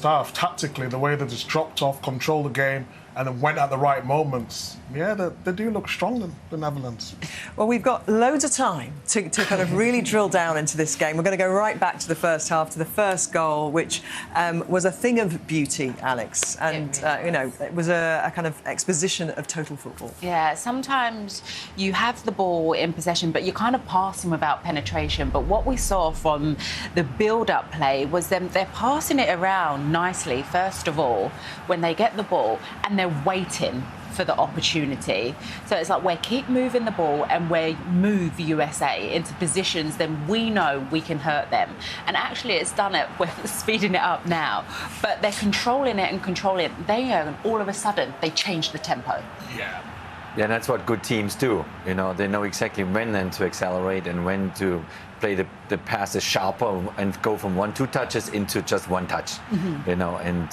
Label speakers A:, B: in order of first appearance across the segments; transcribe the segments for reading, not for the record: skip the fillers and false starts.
A: half, tactically, the way they just dropped off, controlled the game, and then went at the right moments. Yeah, they do look strong, the Netherlands.
B: Well, we've got loads of time to kind of really drill down into this game. We're going to go right back to the first half, to the first goal, which was a thing of beauty, Alex. And, you know, it was a kind of exposition of total football.
C: Yeah, sometimes you have the ball in possession, but you're kind of passing without penetration. But what we saw from the build-up play was they're passing it around nicely, first of all, when they get the ball, and they're waiting for the opportunity. So it's like, we keep moving the ball and we move the USA into positions, then we know we can hurt them. And actually it's done it, we're speeding it up now, but they're controlling it and controlling it. They all of a sudden, they change the tempo.
D: Yeah, that's what good teams do. You know, they know exactly when then to accelerate and when to play the passes sharper and go from 1-2 touches into just one touch. You know, and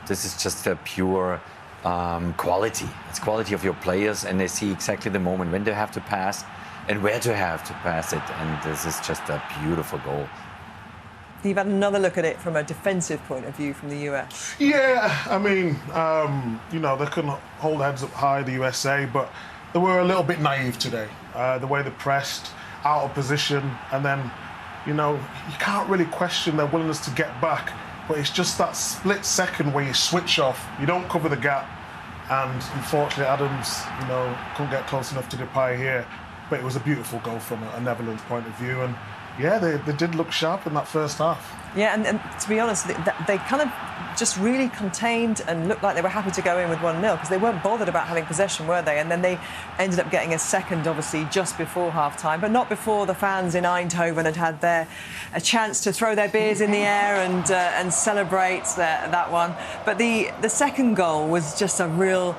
D: this is just a pure quality. It's quality of your players, and they see exactly the moment when they have to pass and where to have to pass it. And this is just a beautiful goal.
B: You've had another look at it from a defensive point of view from the US.
A: Yeah, I mean, you know, they couldn't hold heads up high, the USA, but they were a little bit naive today. The way they pressed, out of position, and then, you know, you can't really question their willingness to get back. But it's just that split second where you switch off, you don't cover the gap, and unfortunately Adams, you know, couldn't get close enough to Depay here. But it was a beautiful goal from a Netherlands point of view, and yeah, they did look sharp in that first half.
B: Yeah, and to be honest, they kind of just really contained and looked like they were happy to go in with 1-0 because they weren't bothered about having possession, were they? And then they ended up getting a second, obviously, just before half-time, but not before the fans in Eindhoven had had a chance to throw their beers in the air and celebrate that one. But the second goal was just a real...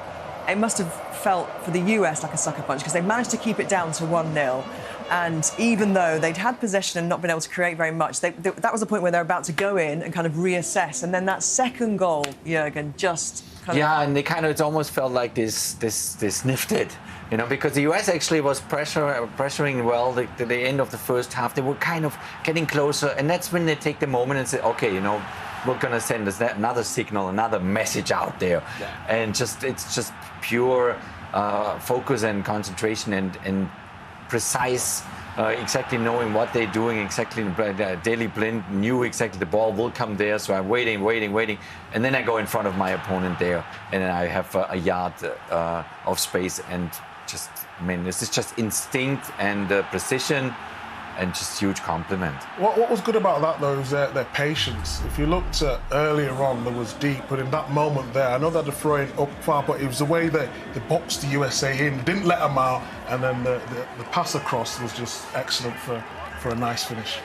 B: It must have felt for the US like a sucker punch because they managed to keep it down to 1-0. And even though they'd had possession and not been able to create very much, that was the point where they're about to go in and kind of reassess. And then that second goal, Jurgen, just kind of...
D: Yeah, and it almost felt like they sniffed it, you know, because the US actually was pressuring well the end of the first half. They were kind of getting closer, and that's when they take the moment and say, OK, you know, we're going to send us another signal, another message out there. Yeah. And it's just pure focus and concentration and precise, exactly knowing what they're doing, exactly. Daily Blind knew exactly the ball will come there, so I'm waiting, and then I go in front of my opponent there, and then I have a yard of space, and just, I mean, this is just instinct and precision, and just huge compliment.
A: What was good about that, though, is their patience. If you looked at earlier on, there was deep, but in that moment there, I know they had to throw it up far, but it was the way they boxed the USA in, didn't let them out, and then the pass across was just excellent for a nice finish.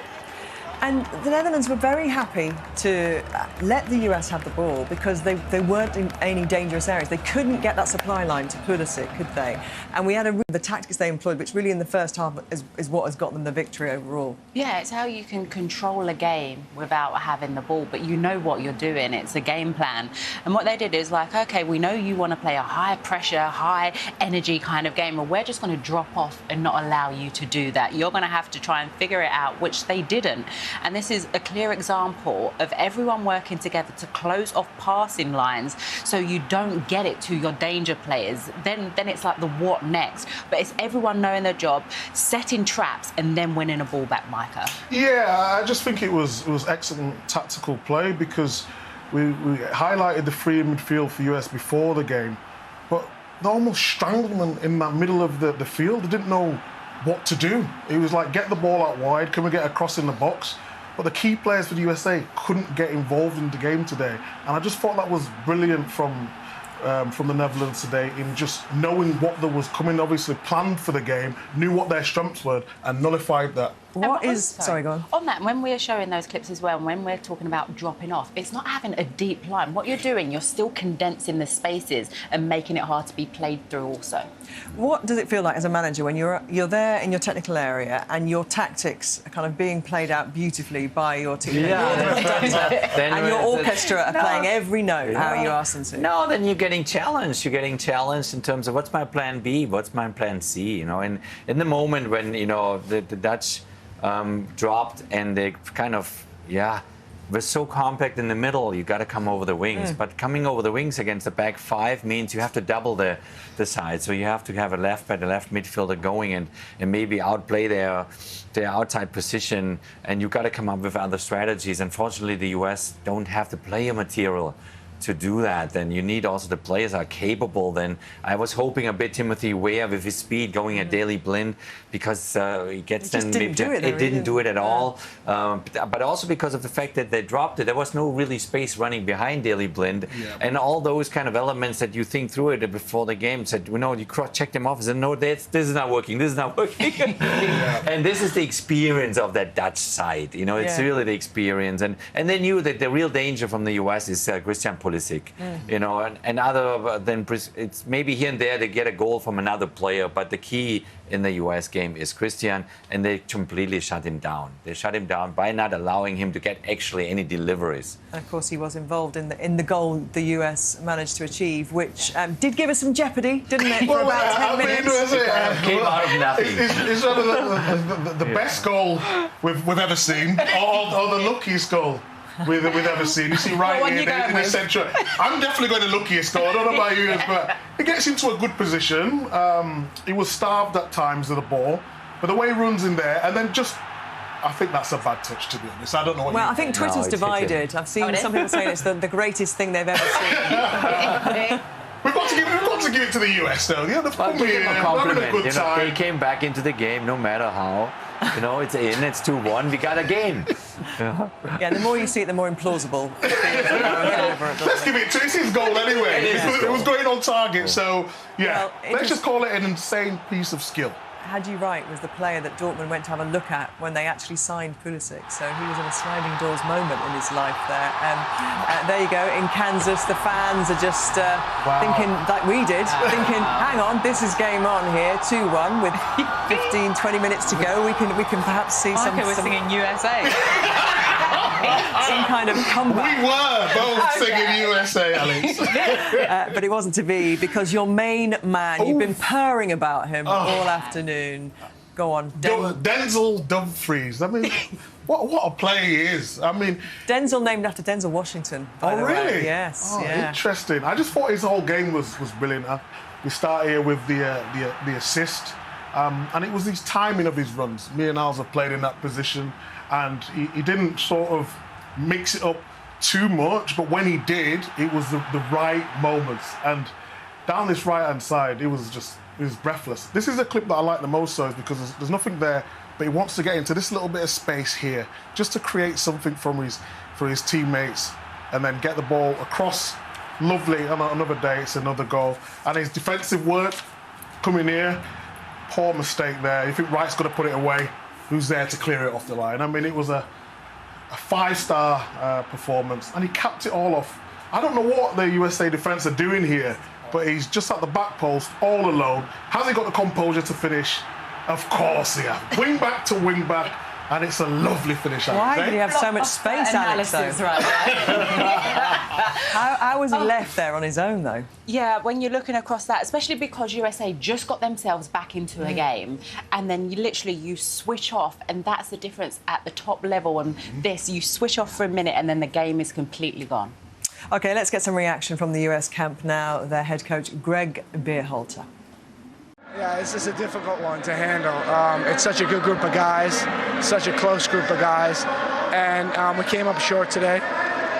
B: And the Netherlands were very happy to let the US have the ball because they weren't in any dangerous areas. They couldn't get that supply line to Pulisic, could they? And we had the tactics they employed, which really in the first half is what has got them the victory overall.
C: Yeah, it's how you can control a game without having the ball, but you know what you're doing. It's a game plan. And what they did is like, OK, we know you want to play a high pressure, high energy kind of game, and we're just going to drop off and not allow you to do that. You're going to have to try and figure it out, which they didn't. And this is a clear example of everyone working together to close off passing lines so you don't get it to your danger players. Then it's like the what next. But it's everyone knowing their job, setting traps and then winning a ball back, Micah. Yeah,
A: I just think it was excellent tactical play because we highlighted the free midfield for US before the game, but they almost strangled them in that middle of the field. They didn't know what to do. It was like, get the ball out wide, can we get a cross in the box? But the key players for the USA couldn't get involved in the game today. And I just thought that was brilliant from the Netherlands today in just knowing what there was coming, obviously planned for the game, knew what their strengths were and nullified that.
B: Sorry, go on.
C: On that, when we're showing those clips as well, and when we're talking about dropping off, it's not having a deep line. What you're doing, you're still condensing the spaces and making it hard to be played through also.
B: What does it feel like as a manager when you're there in your technical area and your tactics are kind of being played out beautifully by your team?
D: Yeah.
B: And your orchestra are playing every note how you ask them to?
D: No, then you're getting challenged. You're getting challenged in terms of what's my plan B, what's my plan C, you know. And in the moment when, you know, the Dutch dropped and they kind of, we're so compact in the middle, you got to come over the wings. But coming over the wings against the back five means you have to double the side. So you have to have a left midfielder going and maybe outplay their outside position. And you got to come up with other strategies. Unfortunately, the US don't have the player material to do that. Then you need also the players are capable. Then I was hoping a bit Timothy Weah with his speed going at Daley Blind, because he gets
B: It just didn't do it though,
D: didn't do it at
B: yeah.
D: all. But also because of the fact that they dropped it, there was no really space running behind Daley Blind, and all those kind of elements that you think through it before the game said, you cross-check them off and said, no, this is not working. This is not working. And this is the experience of that Dutch side. It's really the experience, and they knew that the real danger from the US is Christian Pulisic. And other than it's maybe here and there they get a goal from another player, but the key in the US game is Christian, and they completely shut him down. They shut him down by not allowing him to get actually any deliveries.
B: And of course, he was involved in the goal the US managed to achieve, which did give us some jeopardy, didn't it? For about 10 minutes.
D: Came out of nothing.
A: It's one of the best goal we've ever seen, or the luckiest goal we've ever seen. You see right here in the centre. I'm definitely going to luckiest goal. I don't know about you, but it gets into a good position. He was starved at times of the ball, but the way he runs in there, and then I think that's a bad touch, to be honest. I don't know what
B: I think Twitter's divided. I've seen some people saying it's the greatest thing they've ever seen.
A: We've got to give it to the US, though. Yeah, they've come here,
D: having
A: a good time.
D: They came back into the game, no matter how. It's in, it's 2-1, we got a game.
B: Yeah, the more you see it, the more implausible it feels.
A: Let's give it to his goal anyway. It was going on target, so yeah. Let's just call it an insane piece of skill.
B: Hadji Wright was the player that Dortmund went to have a look at when they actually signed Pulisic. So he was in a sliding doors moment in his life there. There you go. In Kansas, the fans are just thinking, like we did, thinking, hang on, this is game on here, 2-1 with 15, 20 minutes to go. We can perhaps see some...
C: we're singing USA.
B: some kind of comeback.
A: We were both singing USA, Alex.
B: But it wasn't to be, because your main man, you've been purring about him all afternoon. Go on.
A: Denzel Dumfries. I mean, what a player he is. I mean...
B: Denzel named after Denzel Washington, by the
A: really?
B: way. Yes.
A: Oh, interesting. I just thought his whole game was brilliant. We start here with the assist. And it was his timing of his runs. Me and Al's have played in that position, and he didn't sort of mix it up too much, but when he did, it was the right moments. And down this right-hand side, it was breathless. This is the clip that I like the most, so, is because there's nothing there, but he wants to get into this little bit of space here, just to create something for his teammates, and then get the ball across. Lovely. On another day, it's another goal. And his defensive work coming here. Poor mistake there. You think Wright's going to put it away? Who's there to clear it off the line? I mean, it was a 5-star performance, and he capped it all off. I don't know what the USA defence are doing here, but he's just at the back post, all alone. Has he got the composure to finish? Of course he has. Wing back to wing back, and it's a lovely finish.
B: Why did he have so much space, Alex, though?
C: Right there.
B: How was he left there on his own, though?
C: Yeah, when you're looking across that, especially because USA just got themselves back into a game, and then you switch off, and that's the difference at the top level. And you switch off for a minute, and then the game is completely gone.
B: OK, let's get some reaction from the US camp now. Their head coach, Greg Berhalter.
E: Yeah, this is a difficult one to handle. It's such a good group of guys, such a close group of guys, and we came up short today,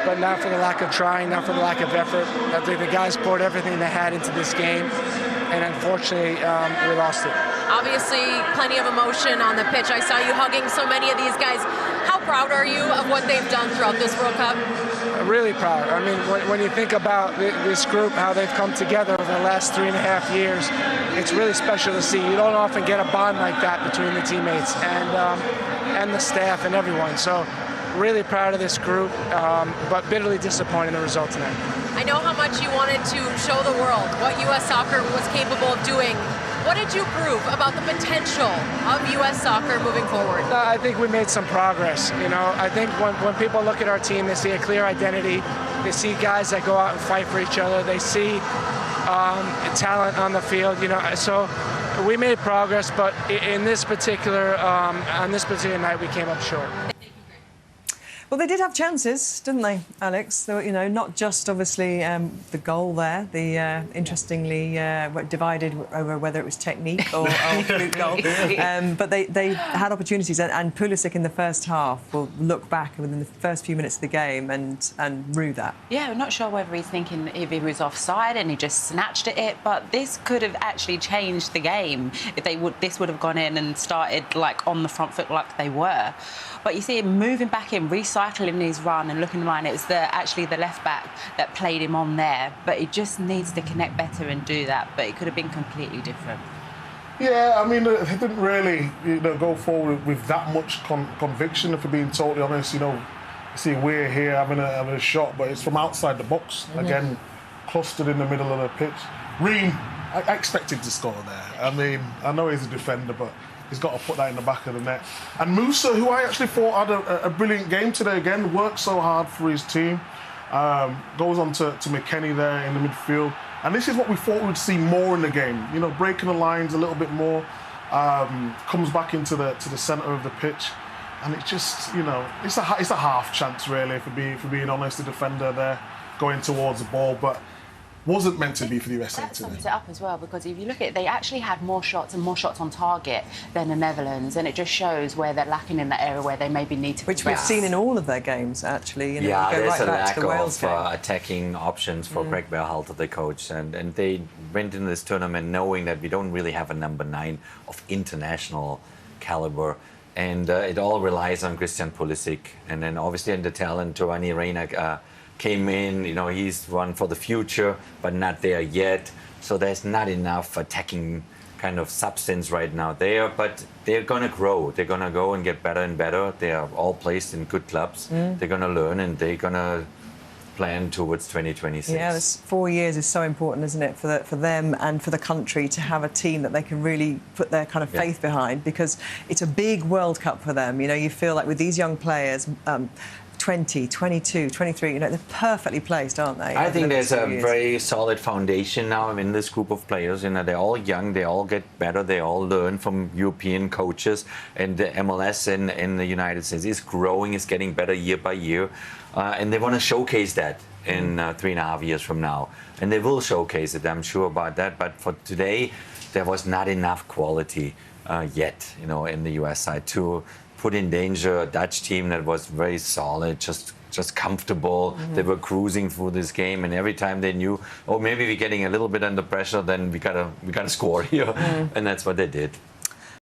E: but not for the lack of trying, not for the lack of effort. I think the guys poured everything they had into this game, and unfortunately, we lost it.
F: Obviously, plenty of emotion on the pitch. I saw you hugging so many of these guys. How proud are you of what they've done throughout this World Cup?
E: Really proud. I mean, when you think about this group, how they've come together over the last 3.5 years, it's really special to see. You don't often get a bond like that between the teammates and the staff and everyone. So really proud of this group, but bitterly disappointed in the result tonight.
F: I know how much you wanted to show the world what U.S. soccer was capable of doing. What did you prove about the potential of U.S. soccer moving forward?
E: I think we made some progress. I think when people look at our team, they see a clear identity. They see guys that go out and fight for each other. They see talent on the field. So we made progress, but on this particular night, we came up short.
B: Well, they did have chances, didn't they, Alex? They were, you know, not just obviously the goal there. The interestingly divided over whether it was technique or fluke goal. But they had opportunities, and Pulisic in the first half will look back within the first few minutes of the game and rue that.
C: Yeah, I'm not sure whether he's thinking if he was offside and he just snatched at it, but this could have actually changed the game if this would have gone in and started like on the front foot like they were. But you see him moving back in, recycling his run and looking line. It was actually the left back that played him on there, but he just needs to connect better and do that. But it could have been completely different.
A: Yeah, I mean, they didn't really, go forward with that much conviction. If we're being totally honest, you see, we're here having a shot, but it's from outside the box again, clustered in the middle of the pitch. Ream, I expected to score there. I mean, I know he's a defender, but he's got to put that in the back of the net. And Musa, who I actually thought had a brilliant game today again, worked so hard for his team, goes on to McKennie there in the midfield. And this is what we thought we'd see more in the game, breaking the lines a little bit more, comes back into the centre of the pitch. And it's just, it's a half chance really, for being honest, the defender there going towards the ball. But wasn't meant to be for the USA
C: that
A: today.
C: sums it up as well, because if you look at it, they actually had more shots and more shots on target than the Netherlands, and it just shows where they're lacking in that area where they maybe need to.
B: Which we've seen in all of their games, actually.
D: Yeah,
B: go
D: there's
B: right
D: a
B: back
D: lack
B: to the Wales
D: of
B: game.
D: attacking options for Greg Berhalter, the coach, and they went in this tournament knowing that we don't really have a number 9 of international caliber. And it all relies on Christian Pulisic, and then obviously in the talent, Giovanni Reina came in. He's one for the future, but not there yet. So there's not enough attacking kind of substance right now there. But they're gonna grow. They're gonna go and get better and better. They are all placed in good clubs. They're gonna learn, and they're gonna plan towards 2026.
B: Yeah, this 4 years is so important, isn't it, for them and for the country to have a team that they can really put their kind of faith behind, because it's a big World Cup for them. You feel like with these young players, 20, 22, 23, they're perfectly placed, aren't they?
D: I think there's a very solid foundation now in this group of players. They're all young, they all get better, they all learn from European coaches, and the MLS in the United States is growing, is getting better year by year, and they want to showcase that in 3.5 years from now. And they will showcase it, I'm sure about that. But for today, there was not enough quality yet, in the US side to put in danger a Dutch team that was very solid, just comfortable. They were cruising through this game, and every time they knew, maybe we're getting a little bit under pressure, then we gotta score here, and that's what they did.